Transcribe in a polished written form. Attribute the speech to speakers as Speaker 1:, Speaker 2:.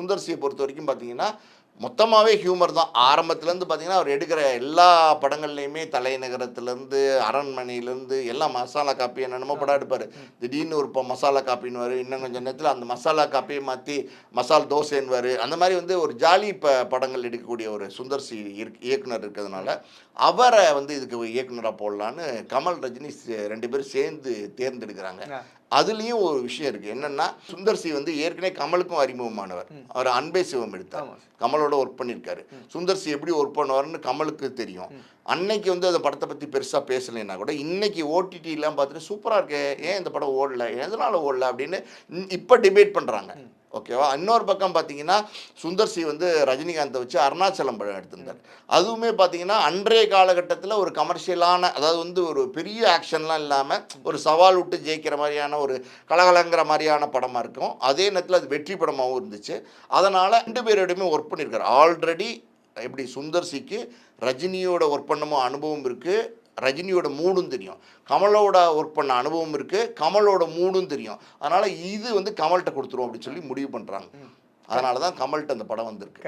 Speaker 1: சுந்தர் சியை பொறுத்த வரைக்கும் பார்த்தீங்கன்னா மொத்தமாகவே ஹியூமர் தான். ஆரம்பத்துலேருந்து பார்த்தீங்கன்னா அவர் எடுக்கிற எல்லா படங்கள்லையுமே தலைநகரத்துலேருந்து அரண்மனையிலேருந்து எல்லாம் மசாலா காப்பி என்னென்னமோ படம் எடுப்பார். திடீர்னு ஒரு மசாலா காப்பின்னுவார், இன்னும் கொஞ்சம் நேரத்தில் அந்த மசாலா காப்பியை மாற்றி மசால் தோசைன்னுவார். அந்த மாதிரி வந்து ஒரு ஜாலி படங்கள் எடுக்கக்கூடிய ஒரு சுந்தர் சி இயக்குனர் இருக்கிறதுனால அவரை வந்து இதுக்கு இயக்குனராக போடலான்னு கமல் ரஜினி 2 பேரும் சேர்ந்து தேர்ந்தெடுக்கிறாங்க. அதுலேயும் ஒரு விஷயம் இருக்குது. என்னென்னா சுந்தர் சி வந்து ஏற்கனவே கமலுக்கும் அறிமுகமானவர். அவர் அன்பே சிவம் எடுத்தார், கமலோட ஒர்க் பண்ணியிருக்காரு. சுந்தர் சி எப்படி ஒர்க் பண்ணுவார்னு கமலுக்கு தெரியும். அன்னைக்கு வந்து அந்த படத்தை பற்றி பெருசாக பேசலைன்னா கூட இன்னைக்கு ஓடிடிலாம் பார்த்துட்டு சூப்பராக இருக்கு, ஏன் இந்த படம் ஓடல, எதனால் ஓடல அப்படின்னு இப்போ டிபேட் பண்ணுறாங்க. ஓகேவா? இன்னொரு பக்கம் பார்த்தீங்கன்னா சுந்தர் சி வந்து ரஜினிகாந்தை வச்சு அருணாச்சலம் படம் எடுத்திருந்தார். அதுவுமே பார்த்தீங்கன்னா அன்றைய காலகட்டத்தில் ஒரு கமர்ஷியலான, அதாவது வந்து ஒரு பெரிய ஆக்ஷன்லாம் இல்லாமல் ஒரு சவால் விட்டு ஜெயிக்கிற மாதிரியான ஒரு கலகலங்கிற மாதிரியான படமாக இருக்கும். அதே நேரத்தில் அது வெற்றி படமாகவும் இருந்துச்சு. அதனால் 2 பேரோடையுமே ஒர்க் பண்ணியிருக்காரு. ஆல்ரெடி எப்படி சுந்தர் சிக்கு ரஜினியோட ஒர்க் பண்ணமோ அனுபவம் இருக்குது, ரஜினியோட மூடும் தெரியும், கமலோட ஒர்க் பண்ண அனுபவம் இருக்குது, கமலோட மூடும் தெரியும். அதனால் இது வந்து கமல்கிட்ட கொடுத்துருவோம் அப்படின்னு சொல்லி முடிவு பண்ணுறாங்க. அதனால தான் கமல்கிட்ட அந்த படம் வந்திருக்கு.